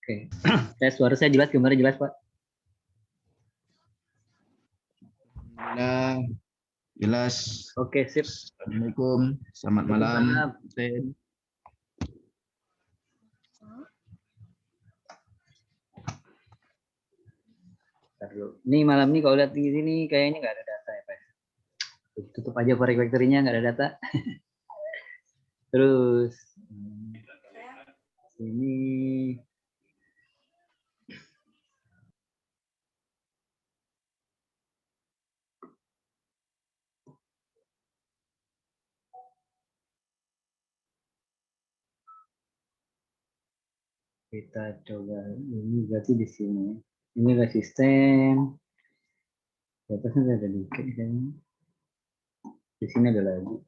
Oke, suara saya jelas, gambarnya jelas, Pak? Alhamdulillah, jelas. Oke, sip. Assalamualaikum, selamat malam. Ini malam ini kalau lihat di sini kayaknya nggak ada data ya, Pak. Tutup aja for refactory-nya, nggak ada data. Terus ini kita coba, ini berarti di sini. Ini adalah sistem. Di atasnya ada dikit kayaknya. Di sini ada lagi.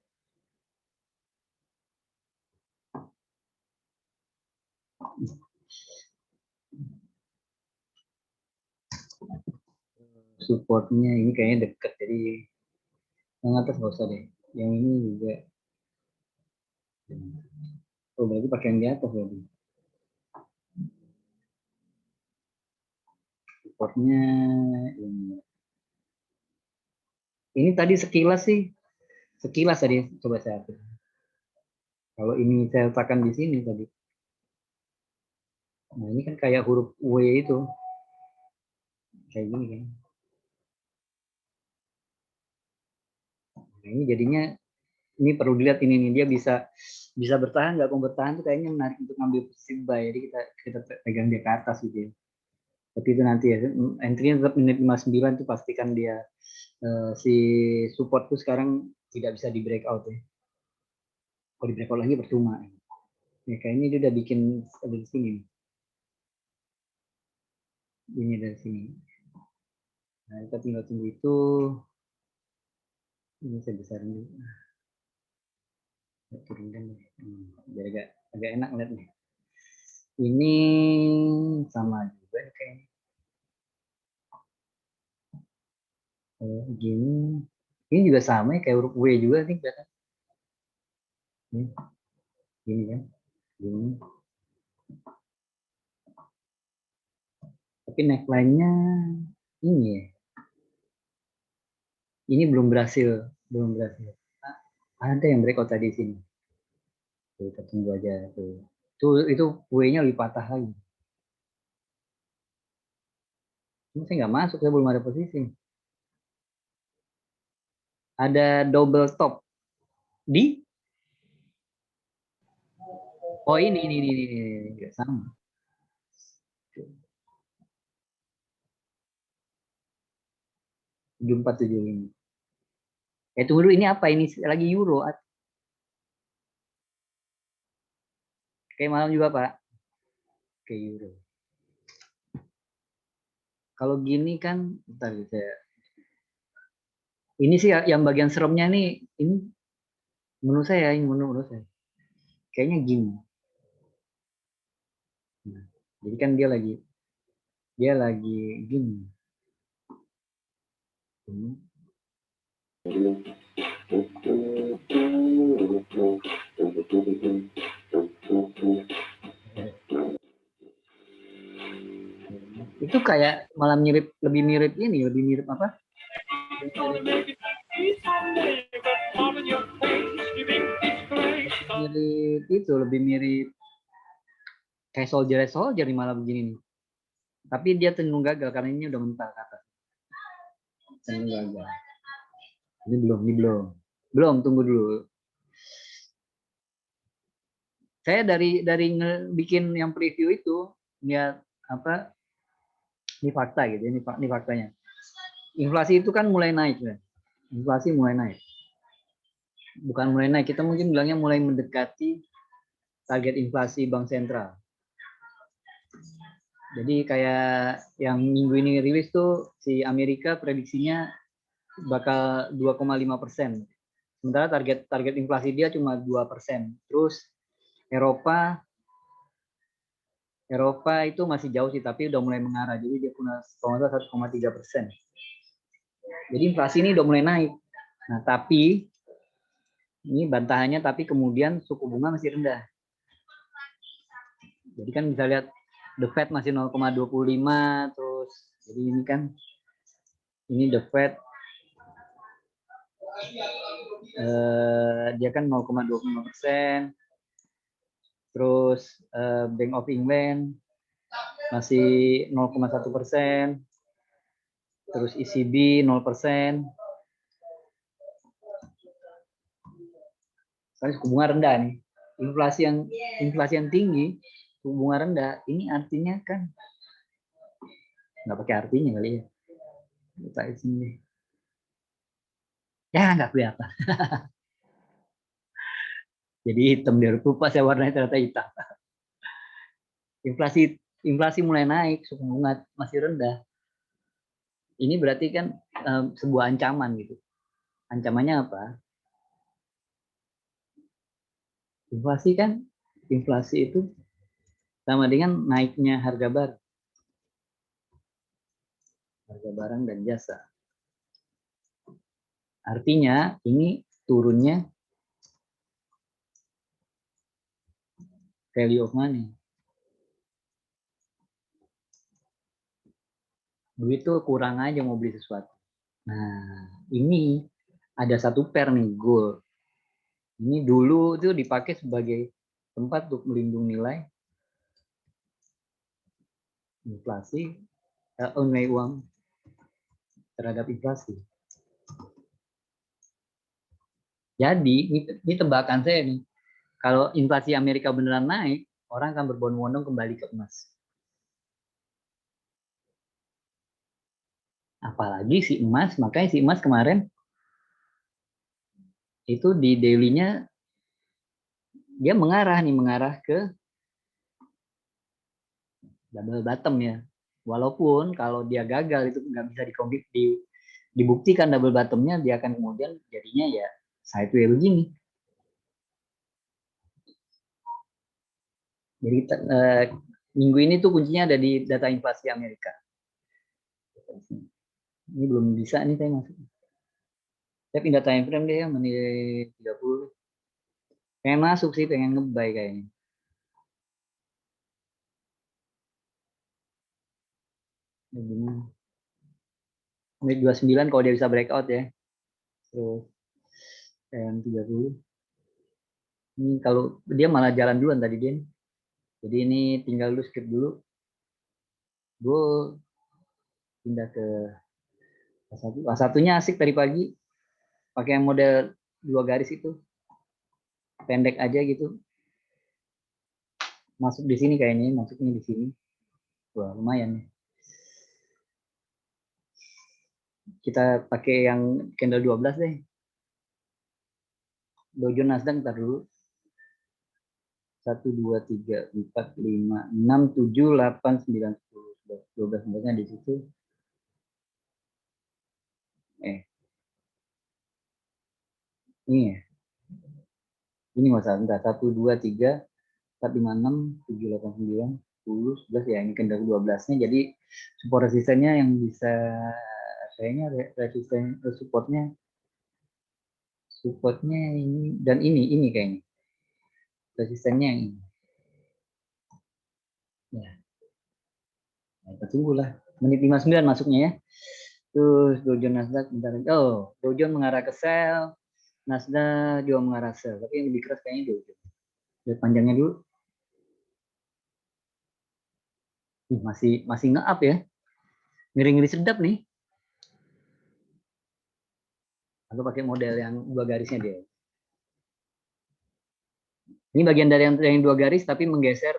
Supportnya ini kayaknya dekat, jadi yang atas nggak usah deh. Yang ini juga. Oh, berarti pakai yang di atas berarti. Supportnya ini. Ini tadi sekilas sih, sekilas tadi coba saya atur. Kalau ini saya letakkan di sini tadi. Nah, ini kan kayak huruf W itu. Kayak gini kan. Nah, ini jadinya ini perlu dilihat ini nih, dia bisa bertahan nggak? Kalau bertahan tuh kayaknya menarik untuk ngambil posisi buy. Jadi kita pegang dia ke atas gitu ya. Tapi itu nanti ya, entry-nya tetap menit 59 tuh pastikan dia si support tuh sekarang tidak bisa di breakout ya. Kalau di breakout lagi percuma. Ya, kayaknya dia udah bikin ada di sini. Ini dari sini. Nah, kita tinggal tunggu itu. Ini saya besarin dulu. Saya turunkan deh. Biar agak enak lihat nih. Ini sama juga kayaknya. Gini. Ini juga sama ya, kayak huruf W juga nih. Gini kan. Gini. Tapi neckline-nya ini ya. Ini belum berhasil. Belum berhasil. Ada yang breakout tadi sini. Tuh, kita tunggu aja tuh. Itu W-nya lebih patah lagi. Cuma saya nggak masuk, saya belum ada posisi. Ada double top di. Oh ini sama. Tujuh empat tujuh ini. Tunggu dulu, ini apa ini lagi euro? Kayak malam juga Pak. Ke euro. Kalau gini kan, bentar saya. Ini sih yang bagian seremnya nih, ini menurut saya, menurut saya. Kayaknya gini. Nah, jadi kan dia lagi gini. Itu kayak malah lebih mirip apa? Mirip itu, lebih mirip kayak soldier di malam begini nih. Tapi dia cenderung gagal karena ini udah mental ke atas. Cenderung gagal. Ini belum, tunggu dulu. Saya dari bikin yang preview itu lihat apa? Ini fakta gitu, ini faktanya. Inflasi itu kan mulai naik ya. Inflasi mulai naik. Bukan mulai naik, kita mungkin bilangnya mulai mendekati target inflasi bank sentral. Jadi kayak yang minggu ini rilis tuh si Amerika prediksinya bakal 2,5%. Sementara target inflasi dia cuma 2%. Terus Eropa itu masih jauh sih, tapi udah mulai mengarah. Jadi dia punya 1,3%. Jadi inflasi ini udah mulai naik. Nah, tapi ini bantahannya, tapi kemudian suku bunga masih rendah. Jadi kan bisa lihat The Fed masih 0,25 terus. Jadi ini kan ini The Fed dia kan 0,25%. Terus Bank of England masih 0,1%. Terus ECB 0%. Soalnya suku bunga rendah nih. Inflasi yang tinggi, suku bunga rendah. Ini artinya kan nggak pakai artinya kali ya. Kita sini. Ya nggak kelihatan. Jadi hitam dia lupa saya warnanya ternyata hitam. Inflasi mulai naik, suku bunga masih rendah. Ini berarti kan sebuah ancaman gitu. Ancamannya apa? Inflasi itu sama dengan naiknya harga barang dan jasa. Artinya ini turunnya value of money. Begitu kurang aja mau beli sesuatu. Nah, ini ada satu pair nih, gold. Ini dulu itu dipakai sebagai tempat untuk melindungi nilai inflasi, nilai uang terhadap inflasi. Jadi, ini tebakan saya nih. Kalau inflasi Amerika beneran naik, orang akan berbondong-bondong kembali ke emas. Apalagi si emas, makanya si emas kemarin itu di daily-nya dia mengarah ke double bottom ya. Walaupun kalau dia gagal itu nggak bisa dibuktikan double bottom-nya, dia akan kemudian jadinya ya sideways begini. Jadi minggu ini tuh kuncinya ada di data inflasi Amerika. Ini belum bisa nih saya masuk. Saya pindah time frame deh ya, menit 30. Pengen masuk sih, pengen nge-buy kayaknya. Menit 29 kalau dia bisa breakout ya. Terus yang 30. Ini kalau dia malah jalan duluan tadi dia. Jadi ini tinggal lu skip dulu. Gue pindah ke satunya asik tadi pagi. Pakai yang model 2 garis itu. Pendek aja gitu. Masuk di sini kayaknya, masuknya di sini. Wah, lumayan nih. Kita pakai yang candle 12 deh. Dow Jones Nasdaq ntar dulu. 1, 2, 3, 4, 5, 6, 7, 8, 9, 10, 12 nya di situ. Ini ya. Ini nggak usah, enggak. 1, 2, 3, 4, 5, 6, 7, 8, 9, 10, 11 ya. Ini candle 12-nya. Jadi support resistennya yang bisa kayaknya resisten supportnya ini dan ini kayaknya. Resistennya yang ini. Ya. Nah, kita tunggulah. Menit 59 masuknya ya. Terus Dow Jones Nasdaq bentar. Oh, Dow Jones mengarah ke sell, Nasdaq juga mengarah sell. Tapi yang lebih keras kayaknya Dow Jones. Lihat panjangnya dulu. Masih nge-up ya. Ngeri-ngeri sedap nih. Atau pakai model yang 2 garisnya dia. Ini bagian dari yang 2 garis tapi menggeser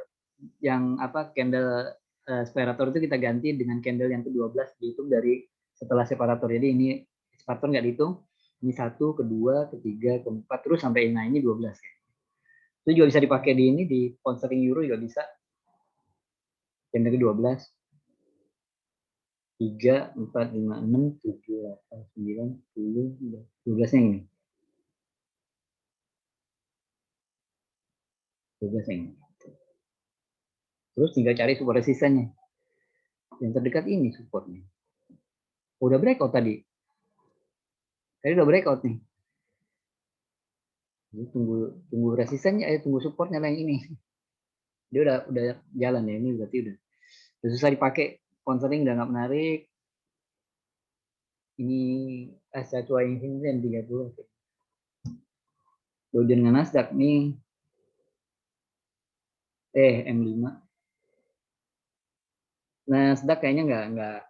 yang candle separator itu kita ganti dengan candle yang ke-12 dihitung dari setelah separator. Jadi ini separator nggak dihitung. Ini 1, kedua, ketiga, keempat terus sampai ini 12 ya. Itu juga bisa dipakai di ini di pound sterling euro juga bisa. Candle ke-12. 3, 4, 5, 6, 7, 8, 9, 10, 12 yang ini. 12 yang ini. Terus tinggal cari support resistennya. Yang terdekat ini supportnya. Udah breakout tadi. Tadi udah breakout nih. Jadi tunggu resistennya, tunggu supportnya lah yang ini. Dia udah jalan ya, ini berarti udah. susah dipakai, sponsoring udah nggak menarik. Ini Asia yang sini yang 30. Dow Jones dengan Nasdaq nih, M5. Nasdaq kayaknya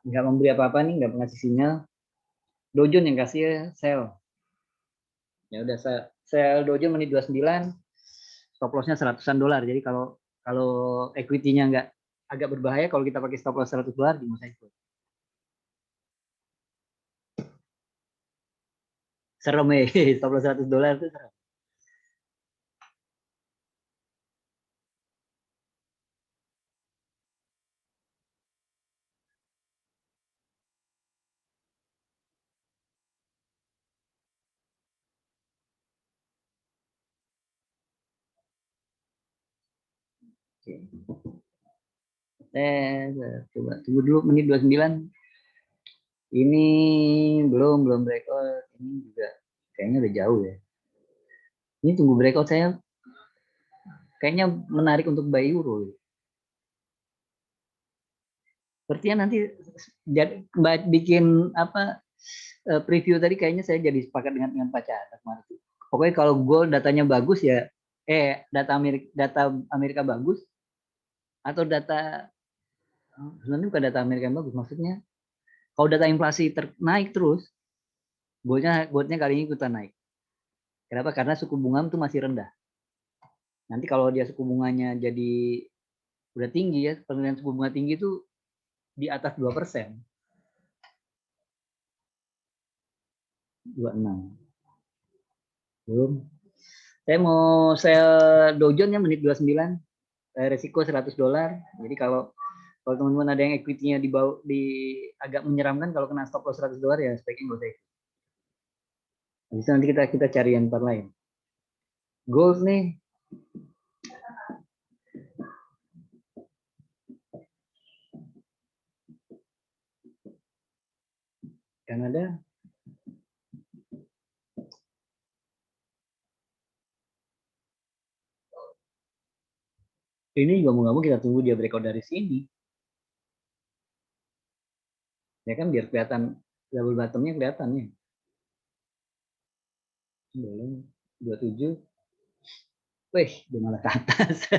nggak memberi apa-apa nih, nggak ngasih sinyal. Dow Jones yang kasih sell. Ya udah, sell Dow Jones menit 29, stop loss-nya $100. Jadi kalau kalau equity-nya nggak agak berbahaya kalau kita pakai stop loss $100 di masa itu. Serem ya, stop loss $100 itu serem. Coba tunggu dulu menit 29. Ini belum breakout. Ini juga kayaknya udah jauh ya. Ini tunggu breakout, saya kayaknya menarik untuk buy euro. Sepertinya nanti bikin apa preview tadi, kayaknya saya jadi sepakat dengan Pak Chandra kemarin. Pokoknya kalau gold datanya bagus ya, data Amerika bagus, atau data, sebenarnya bukan data Amerika yang bagus, maksudnya kalau data inflasi naik terus, goldnya kali ini ikutan naik. Kenapa? Karena suku bunga itu masih rendah. Nanti kalau dia suku bunganya jadi udah tinggi ya, penilaian suku bunga tinggi itu di atas 2%. 26. Belum. Saya mau sell Dow Jones-nya menit 29, resiko $100. Jadi kalau teman-teman ada yang equity-nya di agak menyeramkan, kalau kena stop loss $100 ya sebaiknya nggak usah ikut. Habis nanti kita cari yang tempat lain. Gold nih. Kanada. Ini juga mau nggak mau kita tunggu dia breakout dari sini. Ya kan biar kelihatan double bottomnya kelihatan ya. Belum 27. Wih, dia malah ke atas.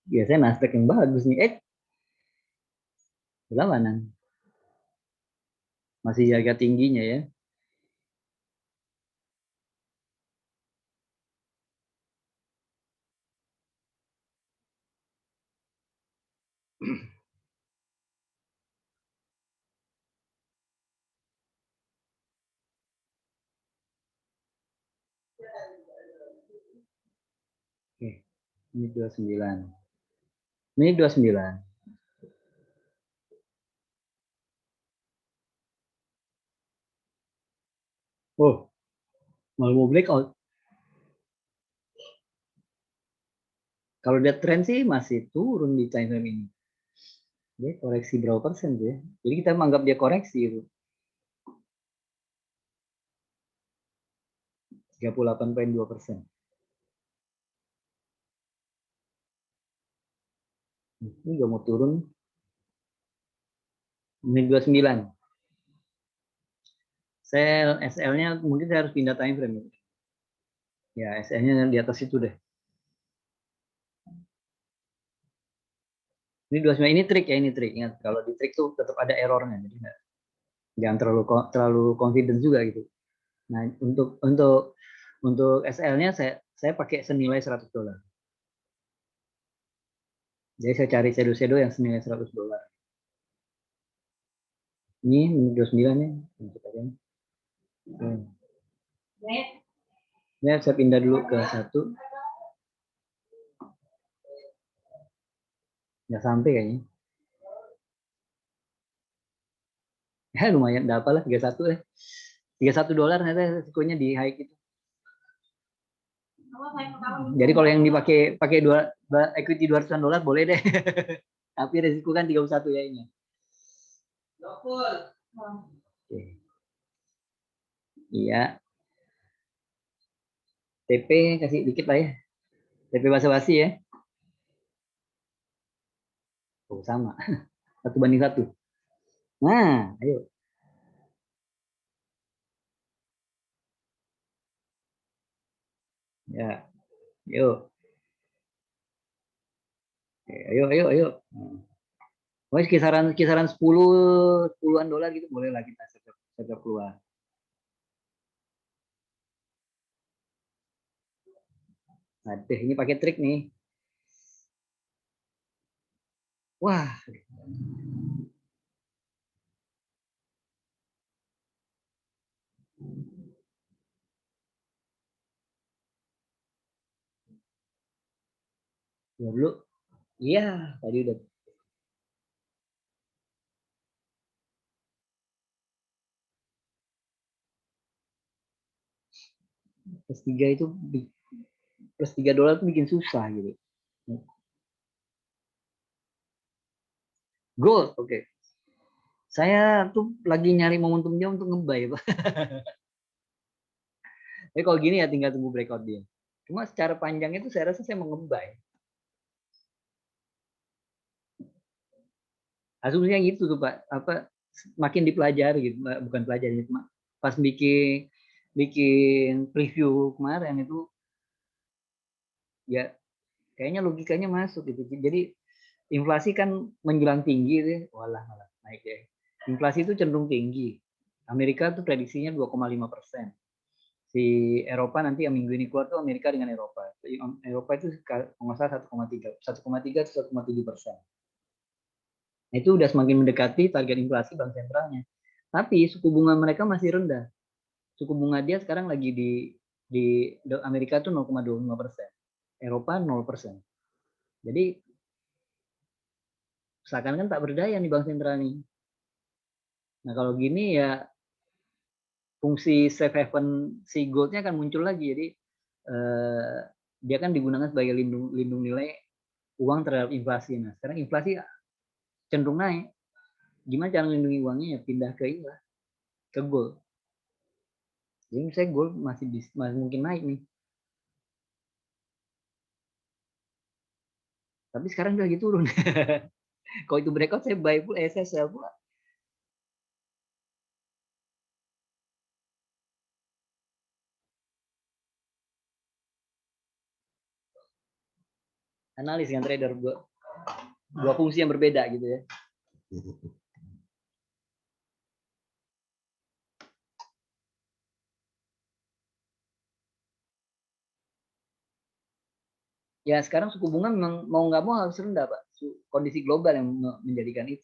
Biasanya Nasdaq yang bagus nih. Berlawanan. Masih jaga tingginya ya. Oke, ini 29. Ini 29. Oh, malah mau breakout. Kalau dia tren sih masih turun di time frame ini. Dia koreksi berapa persen tuh ya? Jadi kita menganggap dia koreksi itu. 38,2%. Ini juga mau turun. Menit 29. Sell SL-nya mungkin saya harus pindah time frame. Ya, SL-nya di atas itu deh. Ini 29, ini trik ya, ini trik. Ingat, kalau di trik tuh tetap ada errornya. Jadi jangan terlalu confident juga gitu. Nah, untuk SL-nya saya pakai senilai $100. Jadi saya cari shadow yang senilai $100. Ini menit 29 ya. Ya, saya pindah dulu ke 1. Nggak sampai kayaknya. Ya lumayan, dapat lah 31 ya. $31 ternyata resikonya di high itu. Jadi kalau yang pakai equity $200 boleh deh. Tapi resiko kan 31 ya ini. Oke. Iya. TP kasih dikit lah ya. TP basa-basi ya. Oh, sama. 1:1. Nah, ayo. Ya, yuk. Ayo, ayo, ayo. Pokoknya kisaran 10-an dolar gitu boleh lah kita setiap keluar. Nah, ini pakai trik nih. Wah, dulu. Iya, tadi udah +3 itu +3 dolar itu bikin susah gitu. Gold, oke. Okay. Saya tuh lagi nyari momentumnya untuk nge-buy, Pak. Tapi kalau gini ya tinggal tunggu breakout dia. Cuma secara panjang itu saya rasa saya mau nge-buy. Asumsinya gitu tuh Pak. Makin dipelajari gitu, bukan pelajari, cuma pas bikin preview kemarin itu ya kayaknya logikanya masuk gitu. Jadi inflasi kan menjelang tinggi tuh, walah malah naik ya. Inflasi itu cenderung tinggi. Amerika tuh prediksinya 2,5%. Si Eropa nanti yang minggu ini keluar tuh Amerika dengan Eropa. Eropa itu kalau nggak salah 1,3 atau 1,7%. Nah, itu udah semakin mendekati target inflasi bank sentralnya. Tapi suku bunga mereka masih rendah. Suku bunga dia sekarang lagi di Amerika tuh 0,25%, Eropa 0%. Jadi seakan-akan tak berdaya nih bank sentral nih. Nah kalau gini ya fungsi safe haven si goldnya akan muncul lagi. Jadi dia kan digunakan sebagai lindung nilai uang terhadap inflasi. Nah sekarang inflasi cenderung naik. Gimana cara melindungi uangnya ya pindah ke gold. Jadi saya gold masih mungkin naik nih. Tapi sekarang lagi turun. Kalau itu breakout saya buy pula, saya sell pula. Analis kan trader dua fungsi yang berbeda gitu ya. Ya sekarang suku bunga memang mau nggak mau harus rendah Pak. Kondisi global yang menjadikan itu.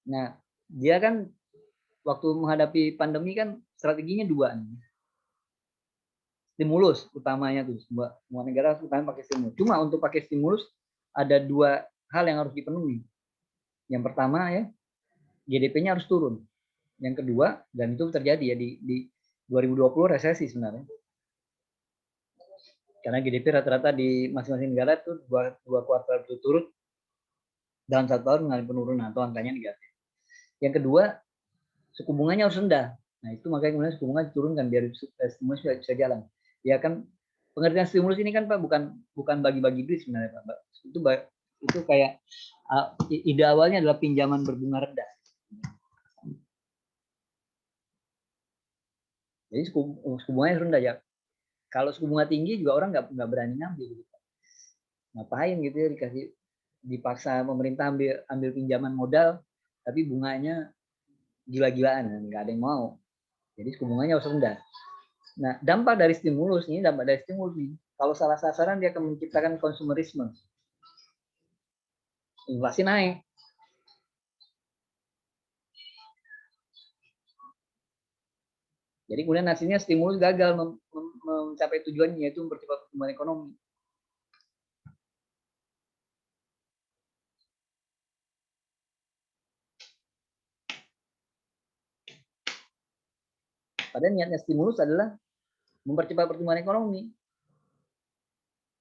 Nah dia kan waktu menghadapi pandemi kan strateginya dua nih. Stimulus utamanya tuh semua negara utama pakai stimulus. Cuma untuk pakai stimulus ada dua hal yang harus dipenuhi. Yang pertama ya GDP-nya harus turun. Yang kedua dan itu terjadi ya di 2020 resesi sebenarnya. Karena GDP rata-rata di masing-masing negara itu dua kuartal berturut dalam 1 tahun mengalami penurunan atau angkanya negatif. Yang kedua suku bunganya harus rendah. Nah itu makanya kemudian suku bunga diturunkan biar stimulus bisa jalan. Ya kan pengertian stimulus ini kan Pak bukan bagi-bagi duit sebenarnya Pak. Itu kayak ide awalnya adalah pinjaman berbunga rendah. Jadi suku bunganya rendah ya. Kalau suku bunga tinggi juga orang nggak berani ngambil gitu. Ngapain gitu ya dipaksa pemerintah ambil pinjaman modal tapi bunganya gila-gilaan nggak ada yang mau. Jadi suku bunganya harus rendah. Nah, dampak dari stimulus nih. Kalau salah sasaran dia akan menciptakan konsumerisme. Inflasi naik. Jadi kemudian hasilnya stimulus gagal mencapai tujuannya yaitu mempercepat pertumbuhan ekonomi. Padahal niatnya stimulus adalah mempercepat pertumbuhan ekonomi.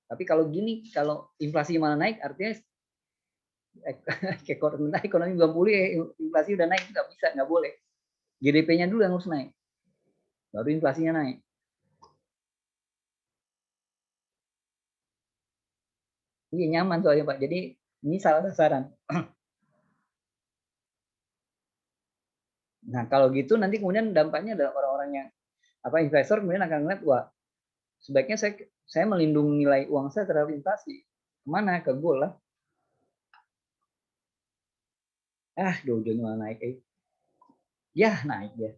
Tapi kalau gini, kalau inflasi malah naik, artinya ekonomi belum pulih, inflasi udah naik nggak bisa, nggak boleh. GDP-nya dulu yang harus naik, baru inflasinya naik. Iya nyaman soalnya Pak. Jadi Ini salah sasaran. Nah, kalau gitu nanti kemudian dampaknya adalah orang-orang yang investor kemudian akan ngeliat, wah, sebaiknya saya melindungi nilai uang saya terhadap inflasi. Kemana? Ke gold lah. Dow Jones malah naik. Ya, naik ya.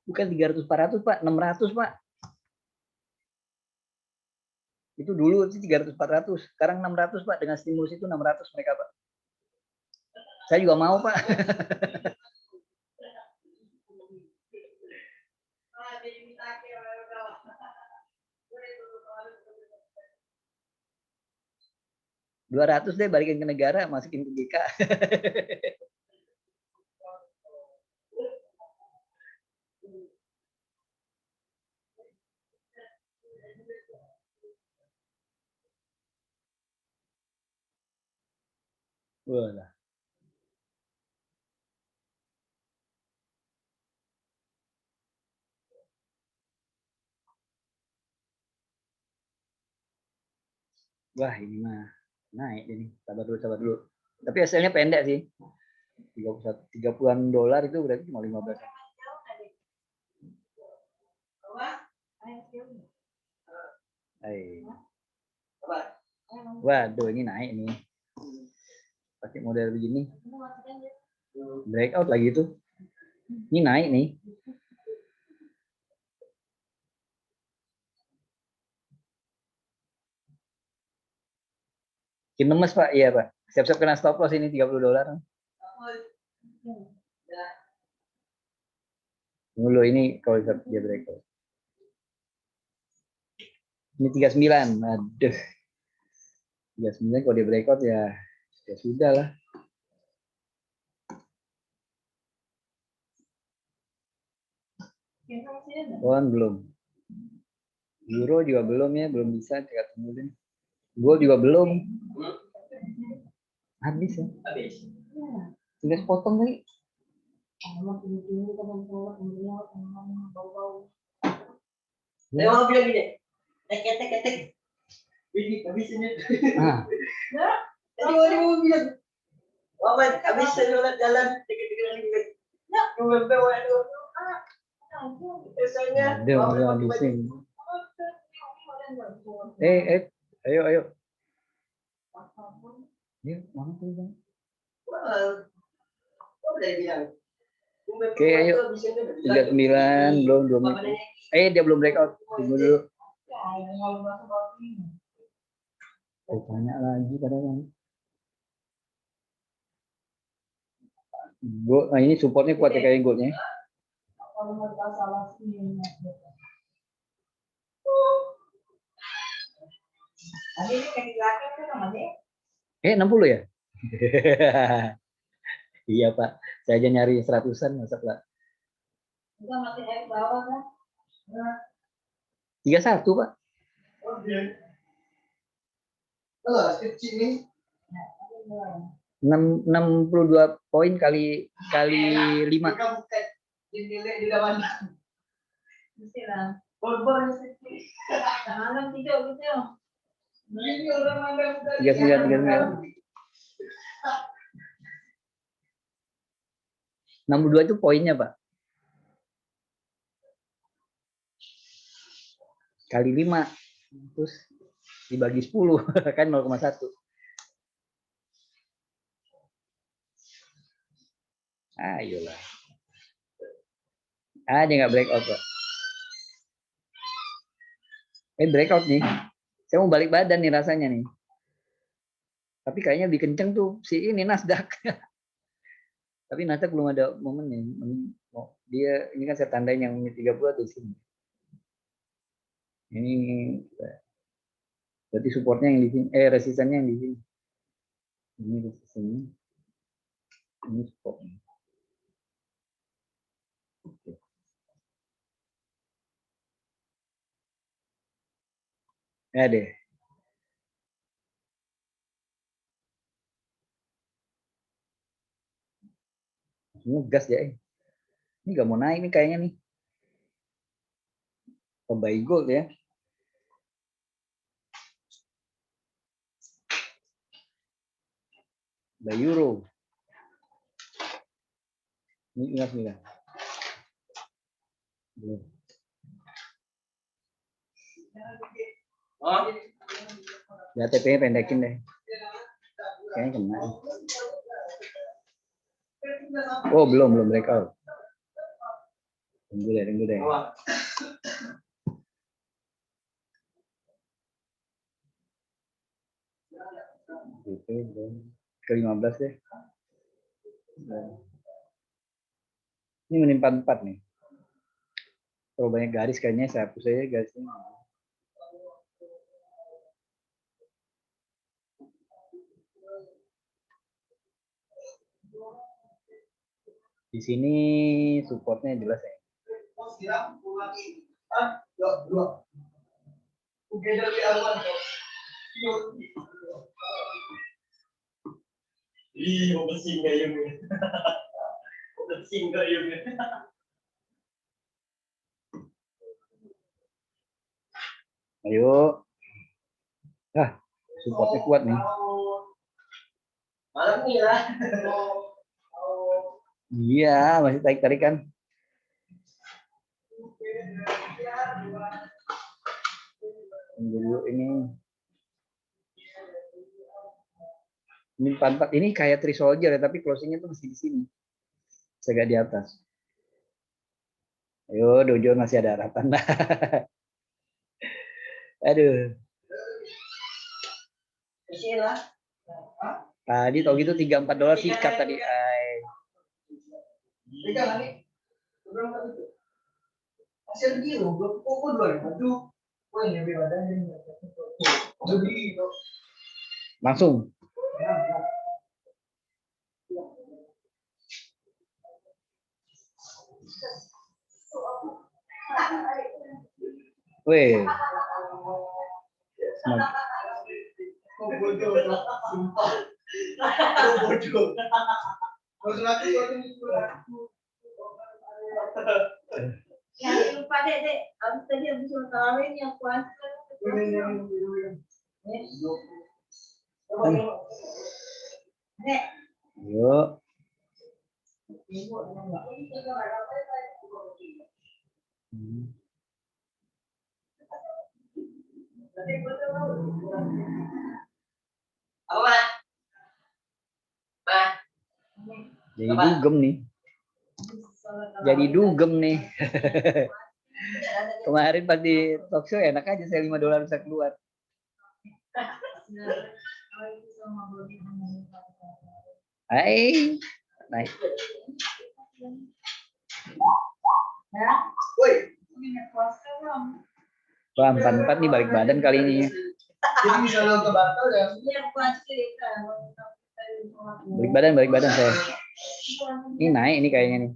Bukan 300 400, Pak, 600, Pak. Itu dulu sih 300 400, sekarang 600, Pak. Dengan stimulus itu 600 mereka, Pak. Saya juga mau, Pak. $200 deh, balikin ke negara, masukin ke GK. Wah. Wah, ini mah naik ini. Sabar dulu. Tapi hasilnya pendek sih. 30-an dolar itu berarti cuma 15. Waduh, ini naik nih. Pakai model begini. Breakout lagi tuh. Ini naik nih. Kim nemes, Pak. Iya, Pak. Siap-siap kena stop loss ini $30. Dulu ini kalau dia breakout. Ini 39. Aduh. 39 kalau dia breakout ya sudah lah. Won belum. Euro juga belum ya, belum bisa cekat kemudian. Gold juga belum. Habis ya. Tinggal sepotong lagi. Saya mau bilang gini, tek. Habisin ya. Tadi mau bilang, Wawan, habisin jalan, tek. Nunggu bawa itu. Biasanya. Udah habisin. Ayo. Dia mana tuh, Bang? Oke, ayo. 39 belum. Dia belum breakout. Tunggu dulu. Tanya lagi kadang. Nah ini supportnya kuat ya kayak goldnya. Ini kayak laki itu namanya. 60 ya? Iya, Pak. Saya aja nyari 100-an masa, Pak. Enggak masih naik bawah kan? 31, Pak. Kecil nih. 62 poin kali 5. Di dalam. Mesti lah. Bor-bor sedikit. Malam tidur gitu. Ini orang ada 39. 62 itu poinnya, Pak. Kali 5. Terus dibagi 10 kan 0,1. Ayolah. Dia nggak breakout, Pak. Breakout nih. Saya mau balik badan nih rasanya nih. Tapi kayaknya lebih kenceng tuh si ini Nasdaq. Tapi Nasdaq belum ada momennya. Dia ini kan saya tandain yang 30 di sini. Ini berarti supportnya yang di sini, resistannya yang di sini. Ini resistannya. Ini supportnya. Oke. Ya deh. Ngegas ya. Ini nggak mau naik nih kayaknya nih. Oh, buy gold ya. Buy euro. Ini ingat nih. Belum. Ya TP-nya pendekin deh. Kayaknya kena. Oh, belum breakout. Tunggu deh. TP belum. Ke 15 deh. Ini menimpa 4 nih. Kalau banyak garis kayaknya saya hapus aja garisnya. Di sini supportnya jelas ya. Ayo. Supportnya kuat nih. Iya, masih tarik-tarikan. Dulu ini 4 ini kayak Tree Soldier ya, tapi closingnya tuh masih di sini. Segak di atas. Ayo, Dojo masih ada harapan. Aduh. Tadi tau gitu $3-4 sikat tadi. Langsung. Weh. Jangan lupa dek. Abis tadi habis tarawih yang puasa. Yuk. Jadi dugem nih. Kemarin pas di talk show enak aja saya $5 bisa keluar. Hai. Naik. Wah, 44 nih balik badan kali ini. Balik badan saya. Ini naik ini kayaknya nih.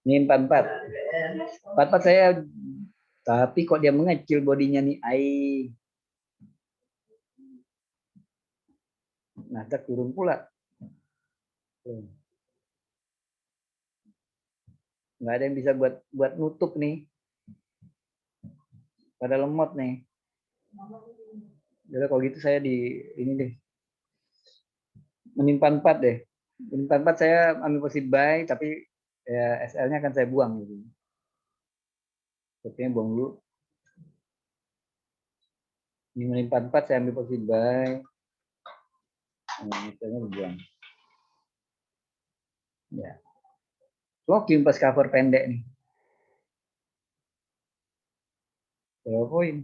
Ini 44 saya, tapi kok dia mengecil bodinya nih. Nasdaq turun pula. Nggak ada yang bisa buat nutup nih. Pada lemot nih. Jadi kalau gitu saya di ini deh. Menimpa 4 deh. Menimpa 4 saya ambil posisi buy, tapi ya SL-nya akan saya buang gitu. Sepertinya buang dulu. Ini menimpa 4 saya ambil posisi buy. SL-nya dibuang. Ya. Locking pas cover pendek nih. Berapa poin?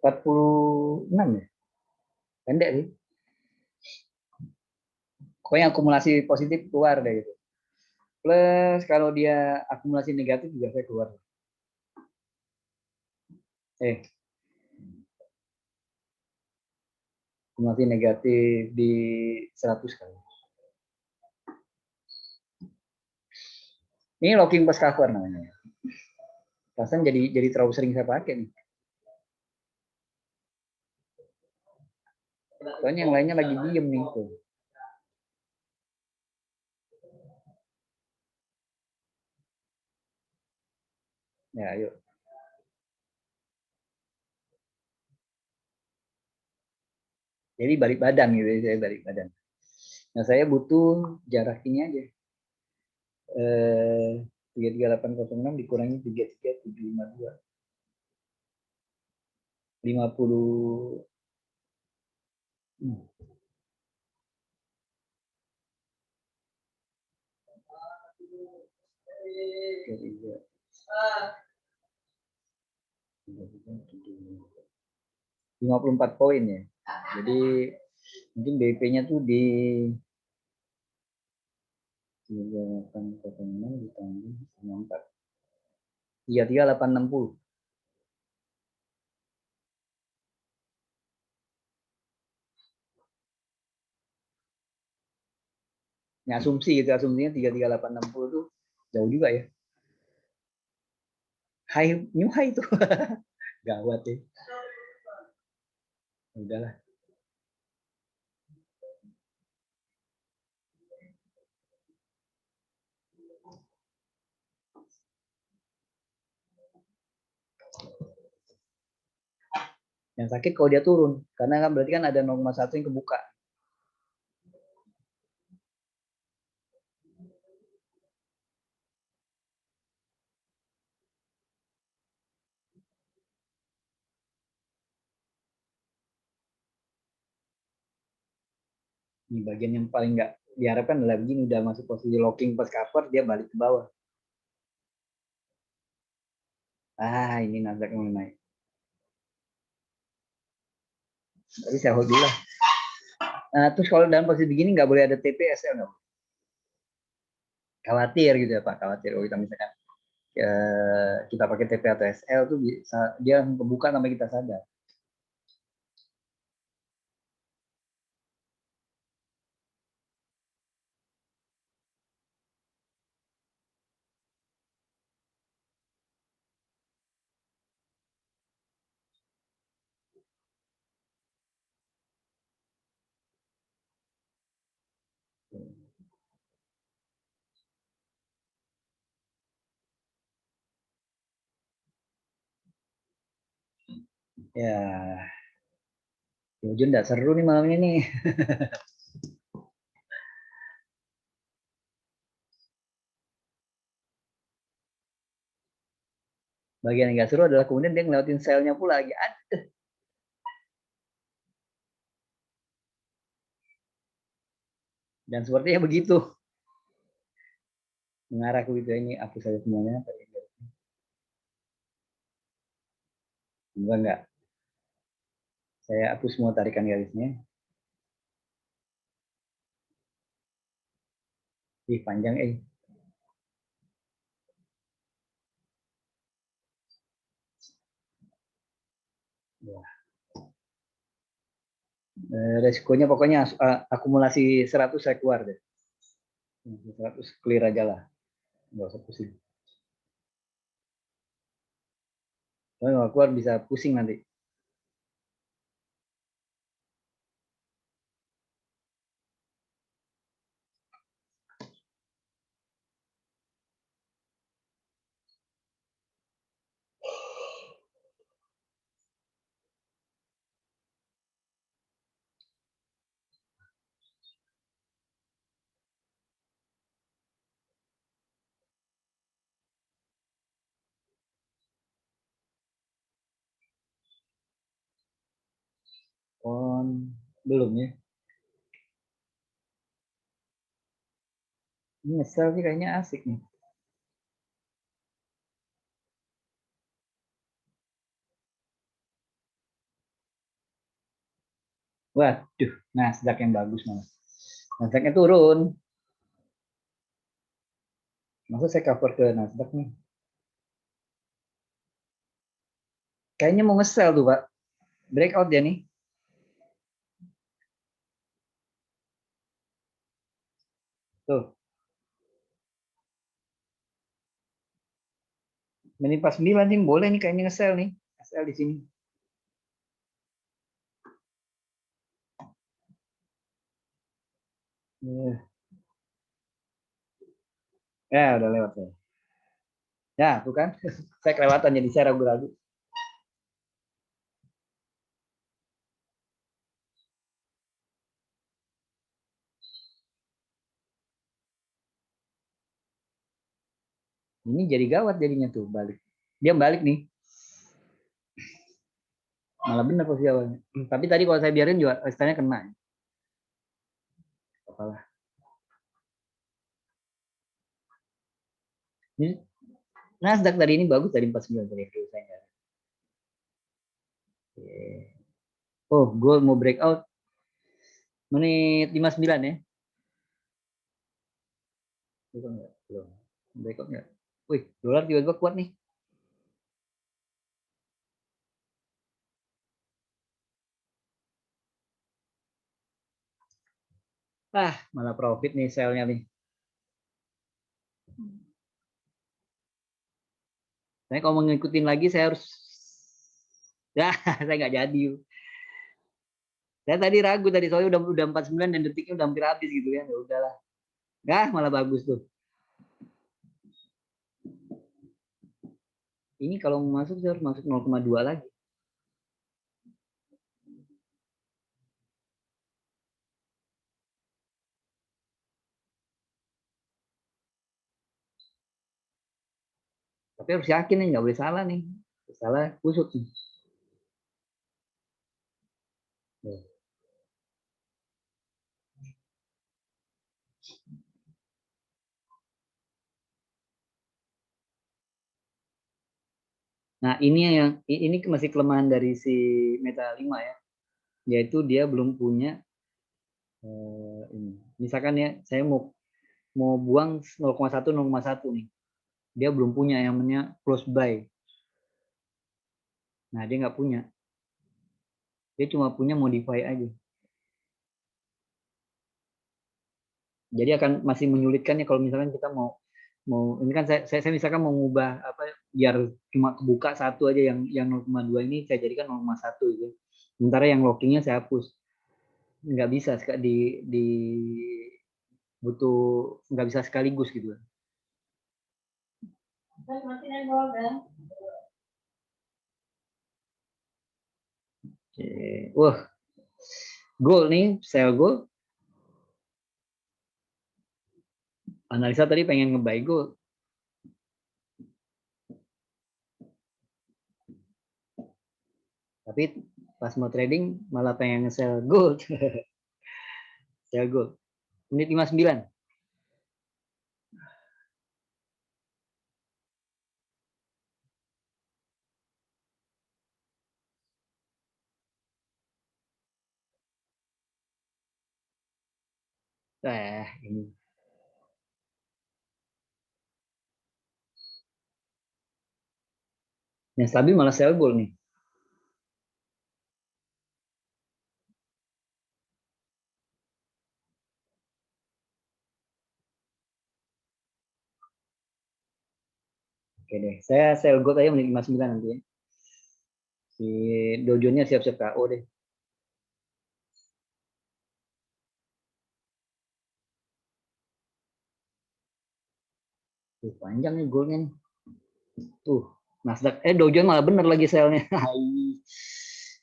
46 ya? Pendek sih. Pokoknya akumulasi positif keluar deh gitu. Plus kalau dia akumulasi negatif juga saya keluar. Akumulasi negatif di 100 kali. Ini locking post cover namanya. Perasaan jadi terlalu sering saya pakai nih. Soalnya yang lainnya lagi diem nih tuh. Ya, ayo. Jadi balik badan gitu, saya balik badan. Nah, saya butuh jarak ini aja. 33806 dikurangi 33752. 50. Ah, 54 poin ya. Jadi mungkin BP-nya tuh di 3806 ditambah 94. 33860. Ini asumsi gitu, asumsinya 33860 tuh jauh juga ya. New high itu. Gawat ya. Udahlah. Yang sakit kalau dia turun, karena kan berarti kan ada 0,1 yang kebuka. Ini bagian yang paling nggak diharapkan adalah begini, udah masuk posisi locking pas cover, dia balik ke bawah. Ini Nasdaq mulai naik. Tapi saya hold dulu lah. Terus kalau dalam posisi begini nggak boleh ada TPSL nggak? Khawatir gitu ya Pak, khawatir. Kalau kita misalkan kita pakai TP atau SL tuh bisa dia kebuka sampai kita sadar. Ya, Jun nggak seru nih malam ini. Bagian yang nggak seru adalah kemudian dia ngelewatin selnya pula lagi. Aduh. Dan sepertinya begitu. Mengarah ke itu ini hapus saja semuanya. Enggak. Saya hapus semua tarikan garisnya. Panjang resikonya pokoknya akumulasi 100 saya keluar deh. 100 clear aja lah. Nggak usah pusing. Kalau keluar bisa pusing nanti. Belum ya. Ini nyesel sih kayaknya asik nih. Waduh, Nasdaq yang bagus malah. Nasdaqnya turun. Maksud saya cover ke Nasdaq nih. Kayaknya mau nge-sell tuh Pak. Breakout dia nih. Tuh. Menit 49 nih boleh nih kayaknya nge-sell nih. Sell di sini. Ya, udah lewat ya. Ya, tuh kan. Saya kelewatan jadi saya ragu-ragu. Ini jadi gawat jadinya tuh balik. Dia balik nih. Malah benar posisi awalnya. Tapi tadi kalau saya biarin juga istilahnya kena. Apalah. Ini Nasdaq tadi ini bagus dari 49 tadi itu saya. Oh, gold mau breakout menit 59 ya. Breakout enggak? Belum. Breakout enggak? Wih, dolar tiba-tiba kuat nih. Malah profit nih sell-nya nih. Saya kalau mau ngikutin lagi saya harus saya nggak jadi. Saya tadi ragu tadi soalnya udah 49 dan detiknya udah hampir habis gitu ya. Ya udahlah. Malah bagus tuh. Ini kalau mau masuk saya harus masuk 0,2 lagi. Tapi harus yakin nih, nggak boleh salah nih. Salah kusut nih. Nah, ini masih kelemahan dari si Meta 5 ya. Yaitu dia belum punya ini. Misalkan ya, saya mau mau buang 0,1 nih. Dia belum punya yang namanya close buy. Nah, dia nggak punya. Dia cuma punya modify aja. Jadi akan masih menyulitkan ya kalau misalkan kita mau mau ini kan saya misalkan mau ngubah apa biar cuma kebuka satu aja yang 0,2 ini saya jadikan 0,1 gitu. Sementara yang lockingnya saya hapus. Nggak bisa di butuh nggak bisa sekaligus gitu. Oke. Wah, gold nih, sell gold. Analisa tadi pengen nge-buy gold. Tapi pas mau trading malah pengen nge-sell gold. Sell gold. Menit 59. Ini. Yang stabil malah sell gold nih. Oke deh, saya sell gold aja menit 59 nanti ya. Si dojonya siap-siap KO deh. Tuh, panjang nih goldnya nih. Tuh, Nasdaq. Dojo malah bener lagi sellnya.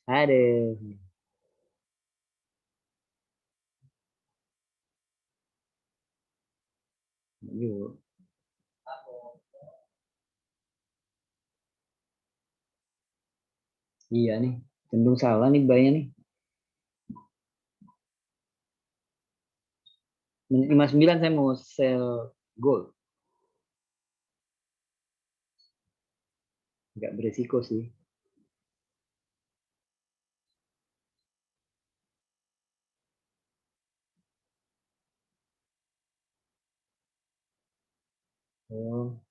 Aduh. Yuk. Iya nih, cenderung salah nih bayarnya nih. Menit 59 saya mau sell gold. Nggak beresiko sih. Oh.